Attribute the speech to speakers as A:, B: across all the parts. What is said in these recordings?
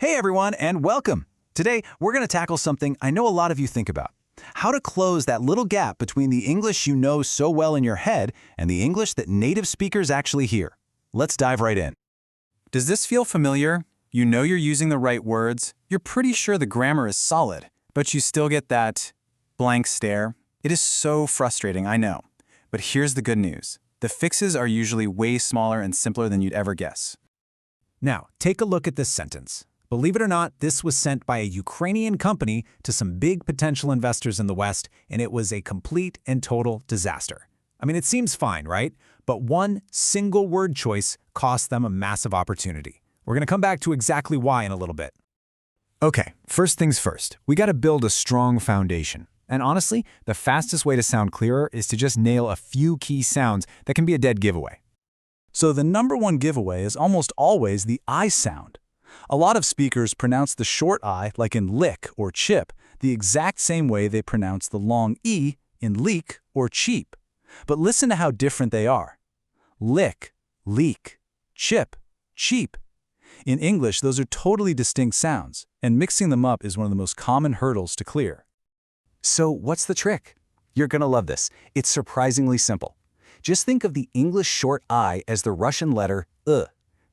A: Hey everyone, and welcome! Today, we're going to tackle something I know a lot of you think about. How to close that little gap between the English you know so well in your head and the English that native speakers actually hear. Let's dive right in. Does this feel familiar? You know you're using the right words, you're pretty sure the grammar is solid, but you still get that blank stare. It is so frustrating, I know. But here's the good news. The fixes are usually way smaller and simpler than you'd ever guess.
B: Now, take a look at this sentence. Believe it or not, this was sent by a Ukrainian company to some big potential investors in the West, and it was a complete and total disaster. I mean, it seems fine, right? But one single word choice cost them a massive opportunity. We're going to come back to exactly why in a little bit.
A: Okay, first things first. We got to build a strong foundation. And honestly, the fastest way to sound clearer is to just nail a few key sounds that can be a dead giveaway. So the number one giveaway is almost always the I sound. A lot of speakers pronounce the short I, like in lick or chip, the exact same way they pronounce the long E in leak or cheap. But listen to how different they are. Lick, leak, chip, cheap. In English, those are totally distinct sounds, and mixing them up is one of the most common hurdles to clear. So what's the trick? You're gonna love this. It's surprisingly simple. Just think of the English short I as the Russian letter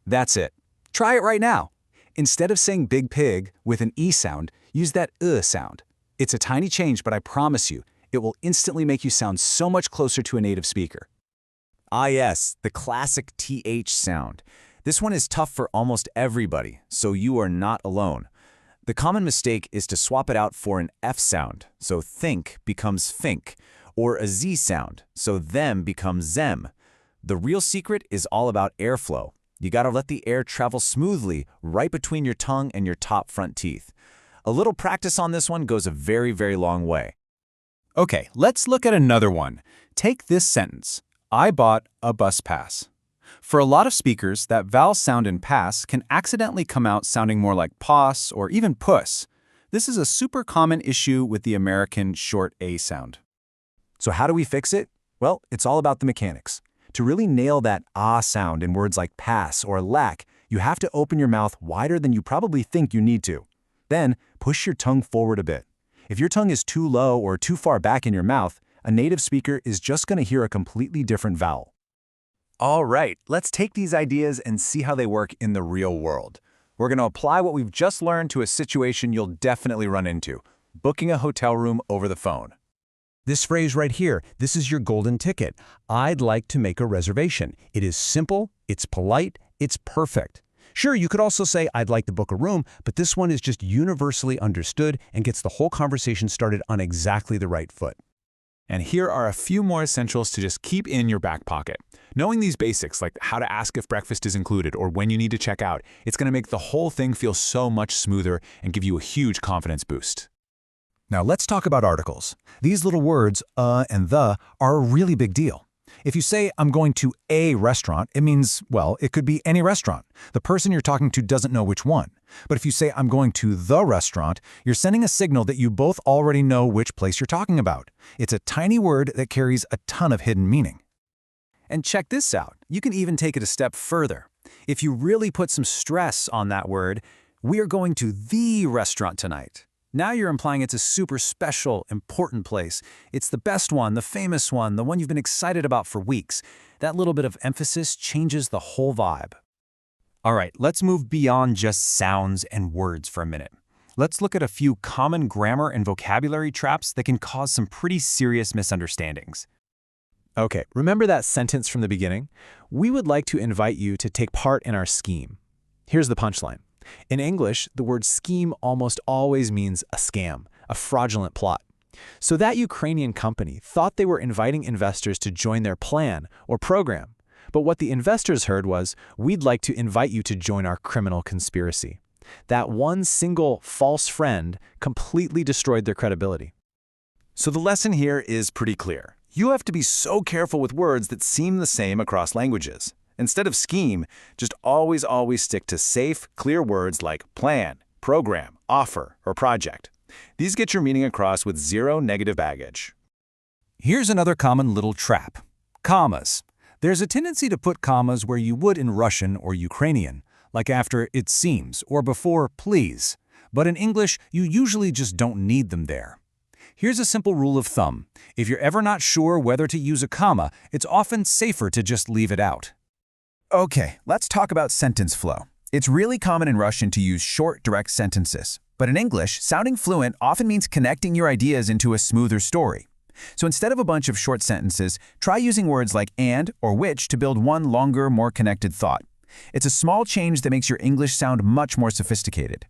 A: That's it. Try it right now. Instead of saying big pig with an E sound, use that sound. It's a tiny change, but I promise you, it will instantly make you sound so much closer to a native speaker. Yes, the classic TH sound. This one is tough for almost everybody, so you are not alone. The common mistake is to swap it out for an F sound, so think becomes fink, or a Z sound, so them becomes zem. The real secret is all about airflow. You gotta let the air travel smoothly right between your tongue and your top front teeth. A little practice on this one goes a very, very long way. Okay, let's look at another one. Take this sentence. I bought a bus pass. For a lot of speakers, that vowel sound in pass can accidentally come out sounding more like pos or even puss. This is a super common issue with the American short A sound. So how do we fix it? Well, it's all about the mechanics. To really nail that ah sound in words like pass or lack, you have to open your mouth wider than you probably think you need to. Then, push your tongue forward a bit. If your tongue is too low or too far back in your mouth, a native speaker is just going to hear a completely different vowel. All right, let's take these ideas and see how they work in the real world. We're going to apply what we've just learned to a situation you'll definitely run into: booking a hotel room over the phone.
B: This phrase right here, this is your golden ticket. I'd like to make a reservation. It is simple, it's polite, it's perfect. Sure, you could also say, I'd like to book a room, but this one is just universally understood and gets the whole conversation started on exactly the right foot.
A: And here are a few more essentials to just keep in your back pocket. Knowing these basics, like how to ask if breakfast is included or when you need to check out, it's going to make the whole thing feel so much smoother and give you a huge confidence boost. Now let's talk about articles. These little words, and the, are a really big deal. If you say, I'm going to a restaurant, it means, well, it could be any restaurant. The person you're talking to doesn't know which one. But if you say, I'm going to the restaurant, you're sending a signal that you both already know which place you're talking about. It's a tiny word that carries a ton of hidden meaning. And check this out. You can even take it a step further. If you really put some stress on that word, we are going to the restaurant tonight. Now you're implying it's a super special, important place. It's the best one, the famous one, the one you've been excited about for weeks. That little bit of emphasis changes the whole vibe. All right, let's move beyond just sounds and words for a minute. Let's look at a few common grammar and vocabulary traps that can cause some pretty serious misunderstandings. Okay, remember that sentence from the beginning? We would like to invite you to take part in our scheme. Here's the punchline. In English, the word scheme almost always means a scam, a fraudulent plot. So that Ukrainian company thought they were inviting investors to join their plan or program. But what the investors heard was, we'd like to invite you to join our criminal conspiracy. That one single false friend completely destroyed their credibility. So the lesson here is pretty clear. You have to be so careful with words that seem the same across languages. Instead of scheme, just always stick to safe, clear words like plan, program, offer, or project. These get your meaning across with zero negative baggage. Here's another common little trap: commas. There's a tendency to put commas where you would in Russian or Ukrainian,
B: like after it seems or before please. But in English, you usually just don't need them there. Here's a simple rule of thumb. If you're ever not sure whether to use a comma, it's often safer to just leave it out.
A: Okay, let's talk about sentence flow. It's really common in Russian to use short, direct sentences. But in English, sounding fluent often means connecting your ideas into a smoother story. So instead of a bunch of short sentences, try using words like and or which to build one longer, more connected thought. It's a small change that makes your English sound much more sophisticated.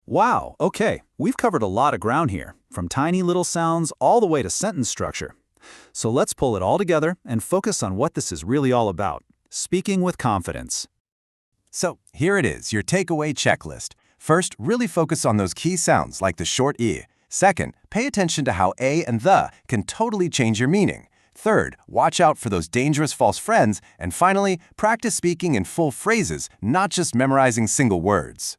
B: Wow, okay, we've covered a lot of ground here, from tiny little sounds all the way to sentence structure. So let's pull it all together and focus on what this is really all about, speaking with confidence.
C: So here it is, your takeaway checklist. First, really focus on those key sounds like the short E. Second, pay attention to how a and the can totally change your meaning. Third, watch out for those dangerous false friends. And finally, practice speaking in full phrases, not just memorizing single words.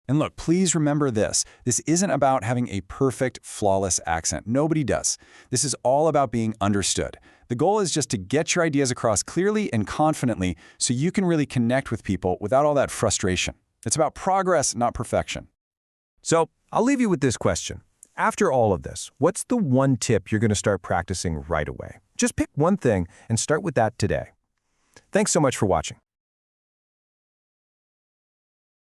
B: And look, please remember this. This isn't about having a perfect, flawless accent. Nobody does. This is all about being understood. The goal is just to get your ideas across clearly and confidently so you can really connect with people without all that frustration. It's about progress, not perfection.
A: So I'll leave you with this question. After all of this, what's the one tip you're going to start practicing right away? Just pick one thing and start with that today. Thanks so much for watching.